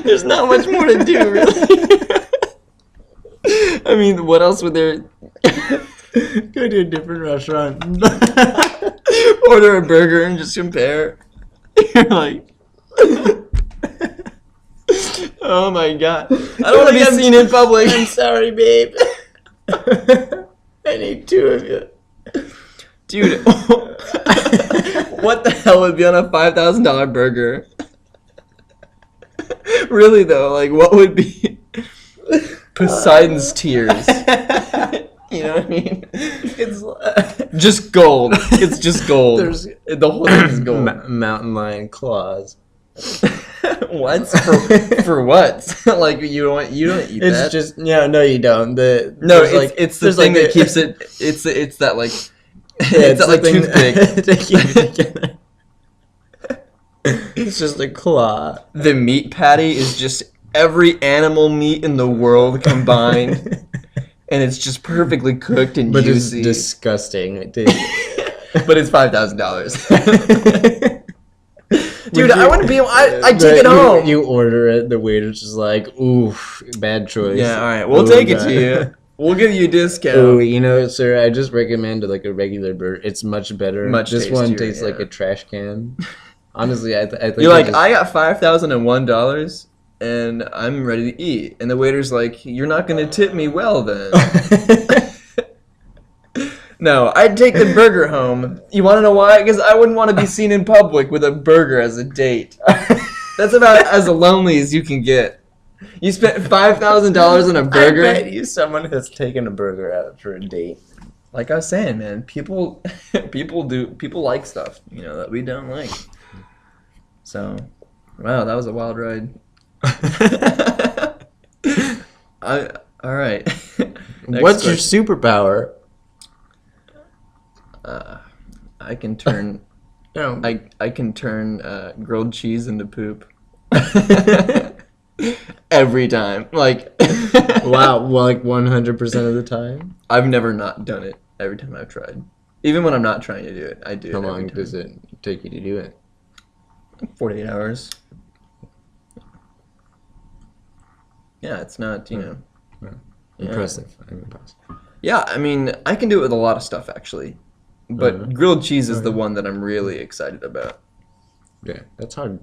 There's not much more to do, really. I mean, what else would there? Go to a different restaurant. Order a burger and just compare. You're like, oh my god, I don't want to be seen in public. I'm sorry, babe. I need two of you. Dude, what the hell would be on a $5,000 burger? Really though, like what would be Poseidon's tears? You know what I mean? It's Just gold. It's just gold. The whole thing is gold. mountain lion claws. What? For what? Like you don't eat It's that? just no, you don't. It's the thing that keeps it. It's that like. It's that like toothpick. to keep it together. It's just a claw. The meat patty is just every animal meat in the world combined, and it's just perfectly cooked and But juicy. it's disgusting. But it's $5,000. Dude, I wouldn't be. I take it You- home. You order it. The waiter's just like, oof, bad choice. Yeah, all right. We'll Ooh, take it bad. to you. We'll give you a discount. Oh, you know, sir, I just recommend like a regular burger. It's much better. Much This one tastier, tastes like yeah. a trash can. Honestly, I think You're like, just- I got $5,001 and I'm ready to eat. And the waiter's like, you're not going to tip me well then. No, I'd take the burger home. You want to know why? Because I wouldn't want to be seen in public with a burger as a date. That's about as lonely as you can get. You spent $5,000 on a burger. I bet you someone has taken a burger out for a date. Like I was saying, man, people like stuff, that we don't like. So, wow, that was a wild ride. All right. Next What's your question. superpower? I can turn No. I can turn grilled cheese into poop. Every time. Like Wow, well, like 100% of the time? I've never not done it every time I've tried. Even when I'm not trying to do it, I do How it every long time. does it take you to do it? 48 hours. Yeah, it's not, Yeah. Impressive. I'm impressed. Yeah, I mean, I can do it with a lot of stuff actually. But Uh-huh. grilled cheese is the Okay. one that I'm really excited about. Yeah, that's hard.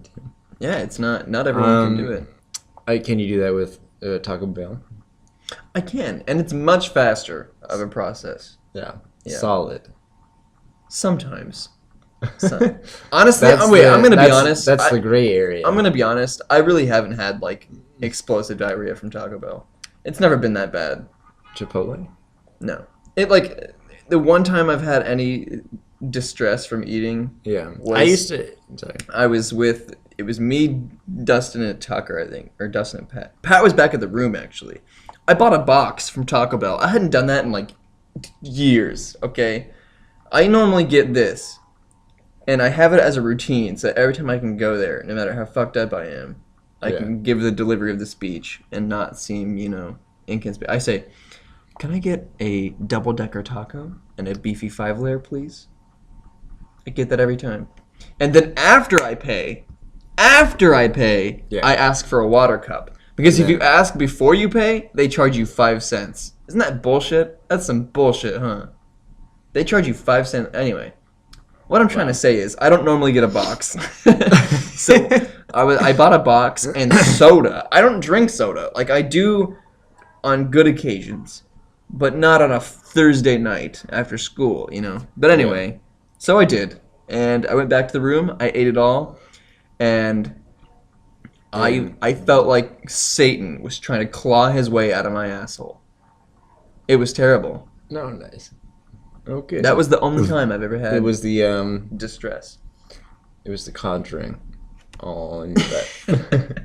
Yeah, it's not everyone can do it. Can you do that with Taco Bell? I can, and it's much faster of a process. Yeah. Yeah. Solid. Sometimes. So, honestly, I'm the- gonna be that's- honest. That's the gray area. I'm gonna be honest. I really haven't had like explosive diarrhea from Taco Bell. It's never been that bad. Chipotle? No, it like the one time I've had any distress from eating. Yeah. Was- I used to. Sorry. I was with it was me, Dustin, and Tucker, I think, or Dustin and Pat. Pat was back at the room actually. I bought a box from Taco Bell. I hadn't done that in like years. Okay, I normally get this, and I have it as a routine. So every time I can go there, no matter how fucked up I am, I Yeah. can give the delivery of the speech and not seem, inconspicuous. I say, can I get a double-decker taco and a beefy 5-layer, please? I get that every time. And then after I pay, Yeah. I ask for a water cup. Because if Yeah. you ask before you pay, they charge you 5 cents. Isn't that bullshit? That's some bullshit, huh? They charge you 5 cents. Anyway, what I'm trying to say is I don't normally get a box. So I bought a box and soda. I don't drink soda. Like I do on good occasions, but not on a Thursday night after school, you know. But anyway, so I did. And I went back to the room. I ate it all. And I felt like Satan was trying to claw his way out of my asshole. It was terrible. No, nice. Okay. That was the only time I've ever had It was the distress. It was the Conjuring. All in your butt.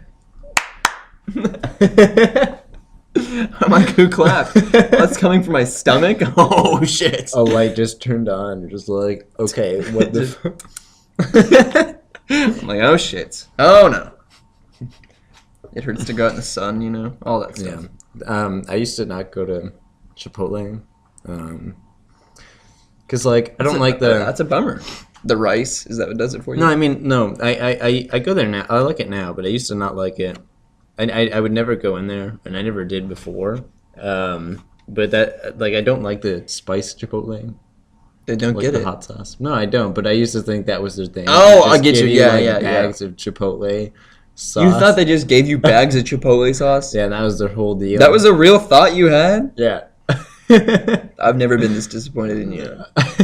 I'm like, who clapped? That's coming from my stomach? Oh, shit. A light just turned on. You're just like, okay, what the? I'm like, oh, shit. Oh, no. It hurts to go out in the sun, you know? All that stuff. Yeah. I used to not go to Chipotle. Because, like, I don't like the... That's a bummer. The rice, is that what does it for you? No, I mean, no. I go there now. I like it now, but I used to not like it. I would never go in there, and I never did before. But that, like, I don't like the spice Chipotle. They don't Like get the it. hot sauce. No, I don't. But I used to think that was their thing. Oh, Just I get give you. Yeah, like, yeah, bags of Chipotle sauce. You thought they just gave you bags of Chipotle sauce? Yeah, that was their whole deal. That was a real thought you had? Yeah. I've never been this disappointed in you.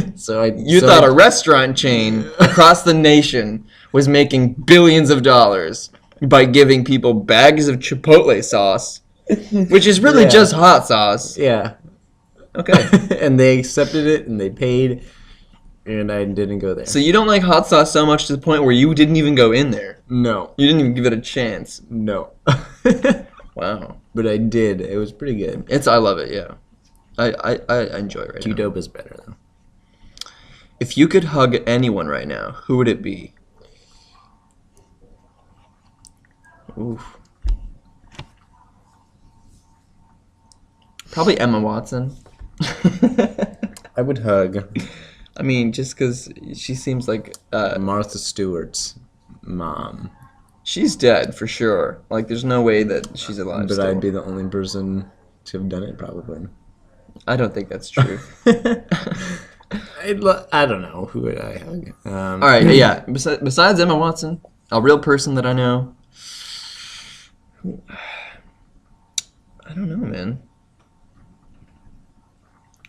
You so thought a restaurant chain across the nation was making billions of dollars by giving people bags of Chipotle sauce, which is really Yeah. just hot sauce. Yeah. Okay. And they accepted it and they paid, and I didn't go there. So you don't like hot sauce so much to the point where you didn't even go in there. No. You didn't even give it a chance. No. Wow. But I did. It was pretty good. I love it, yeah. I enjoy it right now. Q-Dope is better, though. If you could hug anyone right now, who would it be? Oof. Probably Emma Watson. I would hug I mean, just because she seems like Martha Stewart's mom. she's dead for sure. Like, there's no way that she's alive. But still. I'd be the only person to have done it, probably. I don't think that's true. I don't know. Who would I hug? All right, yeah. Besides Emma Watson, a real person that I know. I don't know, man.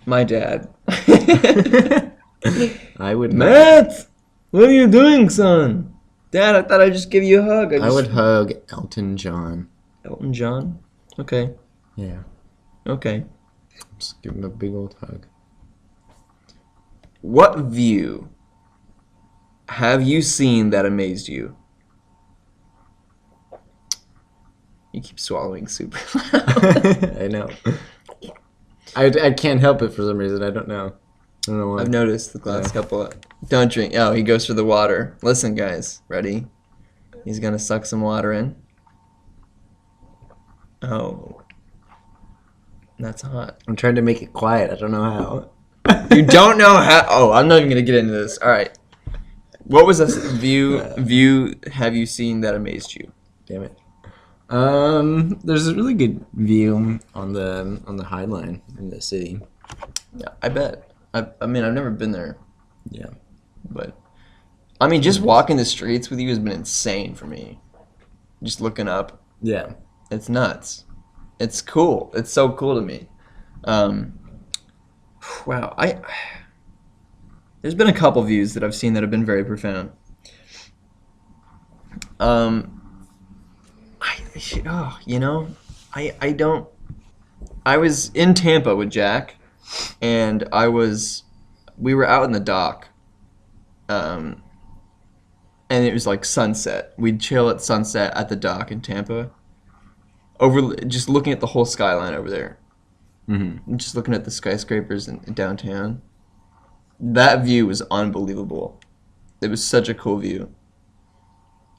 My dad. I would. Matt, what are you doing, son? Dad, I thought I'd just give you a hug. I would hug Elton John. Elton John? Okay. Yeah. Okay. Just give him a big old hug. What view have you seen that amazed you? You keep swallowing super loud. I know. I can't help it for some reason. I don't know. I don't know why. I've noticed the last couple. Don't drink. Oh, he goes for the water. Listen, guys. Ready? He's going to suck some water in. Oh. That's hot. I'm trying to make it quiet. I don't know how. You don't know how. Oh, I'm not even going to get into this. All right. What was a view have you seen that amazed you? Damn it. There's a really good view on the High Line in the city. Yeah, I bet. I mean, I've never been there, Yeah. but I mean, just walking the streets with you has been insane for me. Just looking up, Yeah. it's nuts. It's cool. It's so cool to me. Wow. There's been a couple views that I've seen that have been very profound. I was in Tampa with Jack, and we were out in the dock, and it was like sunset. We'd chill at sunset at the dock in Tampa, just looking at the whole skyline over there, Mm-hmm. just looking at the skyscrapers in downtown. That view was unbelievable. It was such a cool view.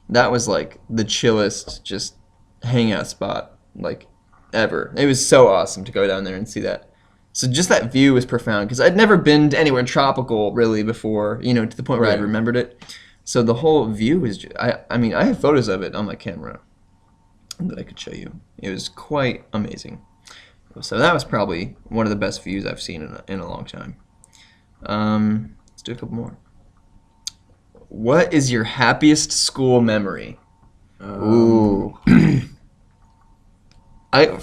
That was like the chillest, just hangout spot like ever. It was so awesome to go down there and see that. So just that view was profound because I'd never been to anywhere tropical really before, to the point where I Right. remembered it. So the whole view was, I mean, I have photos of it on my camera that I could show you. It was quite amazing. So that was probably one of the best views I've seen in a long time. Let's do a couple more. What is your happiest school memory? Ooh.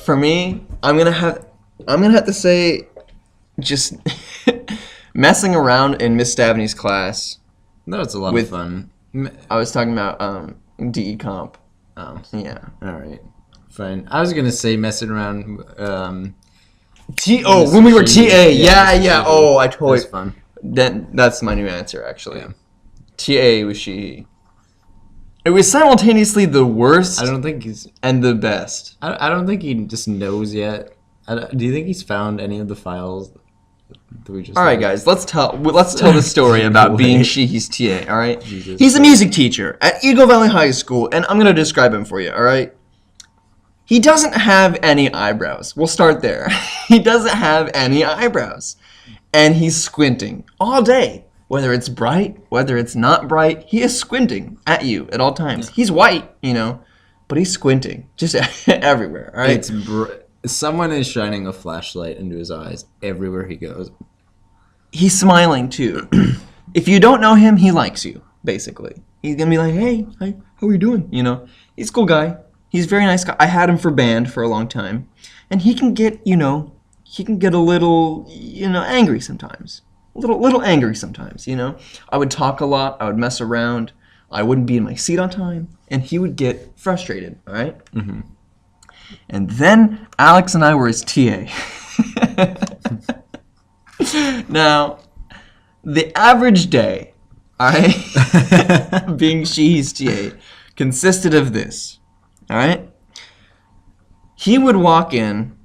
For me, I'm gonna have to say, just messing around in Miss Stabney's class. That was a lot With- of fun. I was talking about DE comp. Oh, Yeah. all right. Fine. I was going to say messing around. When we were She- TA. yeah, Yeah. she- Oh, I That totally. was fun. That's my new answer, actually. Yeah. TA was she. It was simultaneously the worst I don't think he's. and the best. I don't think he just knows yet. Do you think he's found any of the files that we just? All right, had? guys, let's tell the story about being Wait. Sheehy's TA. All right, Jesus he's a Christ. music teacher at Eagle Valley High School, and I'm gonna describe him for you. All right, he doesn't have any eyebrows. We'll start there. He doesn't have any eyebrows, and he's squinting all day. Whether it's bright, whether it's not bright, he is squinting at you at all times. He's white, but he's squinting just everywhere. All right. Someone is shining a flashlight into his eyes everywhere he goes. He's smiling too. If you don't know him, he likes you, basically. He's gonna be like, hey, hi, how are you doing? He's a cool guy. He's a very nice guy. I had him for band for a long time. And he can get, a little, angry sometimes. A little angry sometimes, I would talk a lot, I would mess around, I wouldn't be in my seat on time, and he would get frustrated, all right? Mm-hmm. And then Alex and I were his TA. Now, the average day, all right, being Sheehy's TA, consisted of this, all right? He would walk in,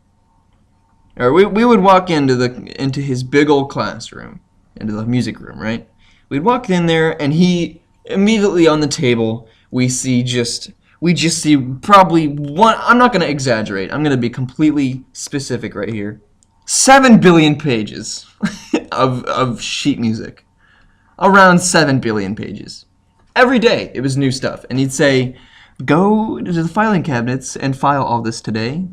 or we would walk into his big old classroom, into the music room, right? We'd walk in there, and he immediately on the table we just see probably one. I'm not gonna exaggerate. I'm gonna be completely specific right here. 7 billion pages of sheet music, around 7 billion pages. Every day it was new stuff, and he'd say, "Go to the filing cabinets and file all this today."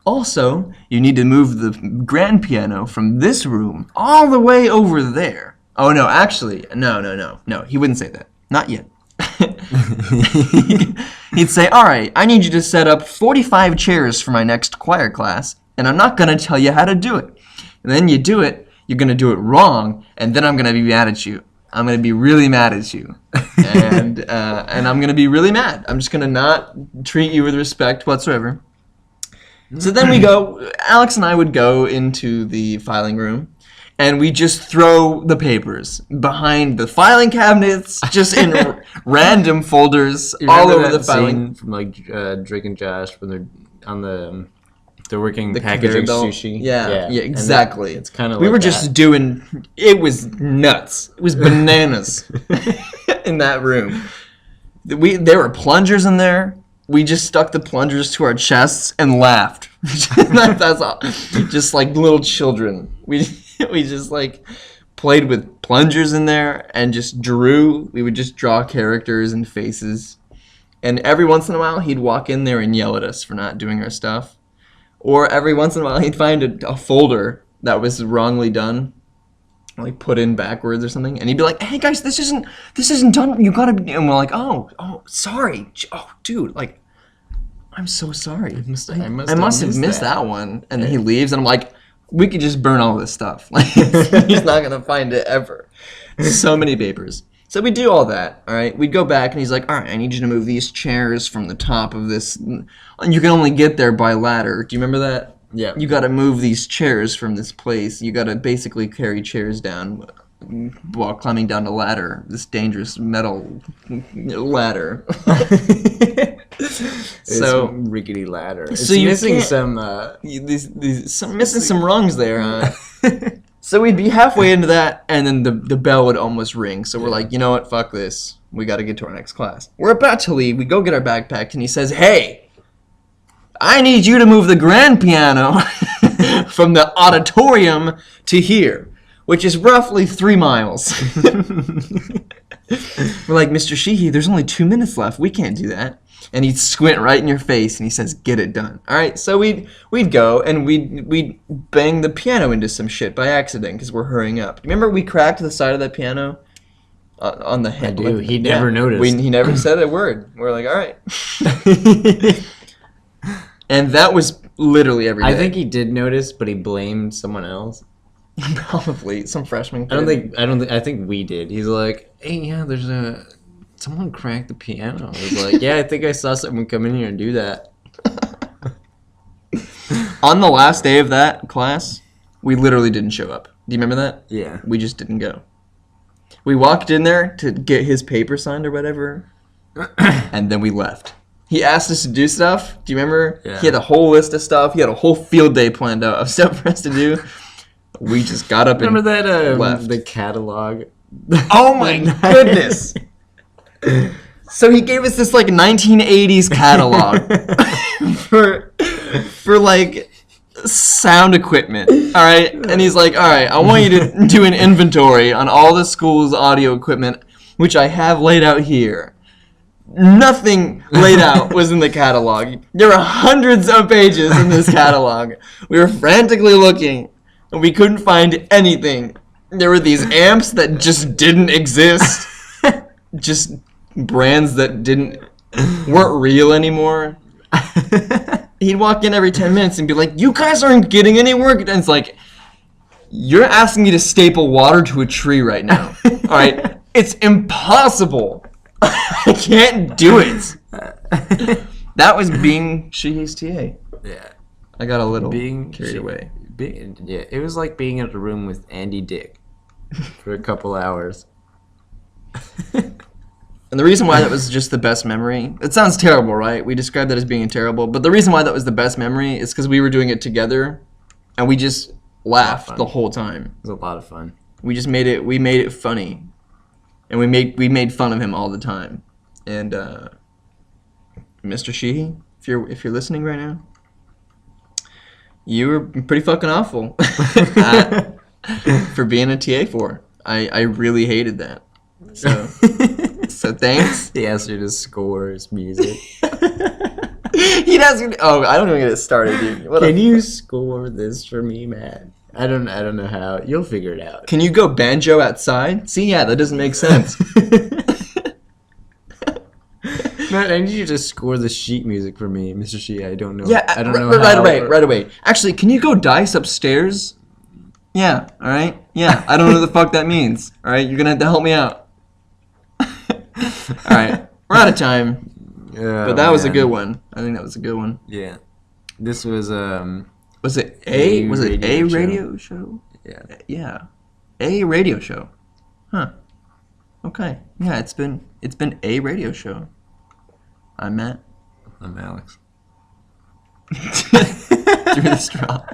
Also, you need to move the grand piano from this room all the way over there. Oh, no, actually, no. He wouldn't say that. Not yet. He'd say, all right, I need you to set up 45 chairs for my next choir class, and I'm not going to tell you how to do it. And then you do it, you're going to do it wrong, and then I'm going to be mad at you. I'm going to be really mad at you. And I'm going to be really mad. I'm just going to not treat you with respect whatsoever. So then Alex and I would go into the filing room, and we just throw the papers behind the filing cabinets, just in random folders You all remember over the that filing. scene from like Drake and Josh when they're on they're working The packaging conveyor belt. sushi. Yeah, And exactly. it's kind of We like were just that. doing. It was nuts. It was bananas in that room. There were plungers in there. We just stuck the plungers to our chests and laughed. That's all. Just like little children. We just like played with plungers in there and just drew. We would just draw characters and faces. And every once in a while, he'd walk in there and yell at us for not doing our stuff. Or every once in a while, he'd find a folder that was wrongly done, like put in backwards or something, and he'd be like, "Hey guys, this isn't done. You gotta be." And we're like, "Oh, sorry. Oh, dude, like, I'm so sorry. I must have missed that one." And then he leaves, and I'm like, "We could just burn all this stuff. Like, he's not gonna find it ever." So many papers. So we do all that, all right? We'd go back, and he's like, all right, I need you to move these chairs from the top of this. And you can only get there by ladder. Do you remember that? Yeah. You got to move these chairs from this place. You got to basically carry chairs down while climbing down a ladder, this dangerous metal ladder. So rickety ladder. It's So you missing can't- some. Missing some rungs there, huh? So we'd be halfway into that, and then the bell would almost ring. So we're like, you know what? Fuck this. We got to get to our next class. We're about to leave. We go get our backpacks, and he says, hey, I need you to move the grand piano from the auditorium to here, which is roughly 3 miles. We're like, Mr. Sheehy, there's only 2 minutes left. We can't do that. And he'd squint right in your face and he says, get it done. All right, so we'd go and we'd bang the piano into some shit by accident because we're hurrying up. Remember we cracked the side of that piano on the hand? I do. He never noticed. He never said a word. We're like, all right. And that was literally every day. I think he did notice, but he blamed someone else. Probably some freshman kid. I think we did. He's like, hey, yeah, there's someone cracked the piano. He's like, yeah, I think I saw someone come in here and do that. On the last day of that class, we literally didn't show up. Do you remember that? Yeah. We just didn't go. We walked in there to get his paper signed or whatever, and then we left. He asked us to do stuff. Do you remember? Yeah. He had a whole list of stuff. He had a whole field day planned out of stuff for us to do. We just got up and Remember that left. the catalog? Oh my goodness! So he gave us this like 1980s catalog for like sound equipment. All right, and he's like, all right, I want you to do an inventory on all the school's audio equipment, which I have laid out here. Nothing laid out was in the catalog. There were hundreds of pages in this catalog. We were frantically looking, and we couldn't find anything. There were these amps that just didn't exist. Just brands that weren't real anymore. He'd walk in every 10 minutes and be like, you guys aren't getting any work. And it's like, you're asking me to staple water to a tree right now. All right? It's impossible. I can't do it. That was being Sheehy's TA. Yeah. I got a little Being carried away. Yeah, it was like being in a room with Andy Dick for a couple hours. And the reason why that was just the best memory, it sounds terrible, right? We described that as being terrible, but the reason why that was the best memory is because we were doing it together, and we just laughed the whole time. It was a lot of fun. We made it funny, and we made fun of him all the time. And Mr. Sheehy, if you're listening right now, you were pretty fucking awful for being a TA for. I really hated that. So thanks. He asked you to score his music. He'd ask me. Oh, I don't even get it started, dude. Can you score this for me, Matt? I don't know how. You'll figure it out. Can you go banjo outside? See, yeah, that doesn't make sense. Matt, I need you to score the sheet music for me, Mr. Sheet. I don't know. Yeah, I don't know right away. Actually, can you go dice upstairs? Yeah, all right. Yeah, I don't know what the fuck that means. All right, you're gonna have to help me out. All right, we're out of time. But that was a good one. I think that was a good one. Yeah. This was Was it a radio radio show? Yeah. Yeah. A radio show. Huh. Okay. Yeah, it's been a radio show. I'm Matt. I'm Alex. Through the straw.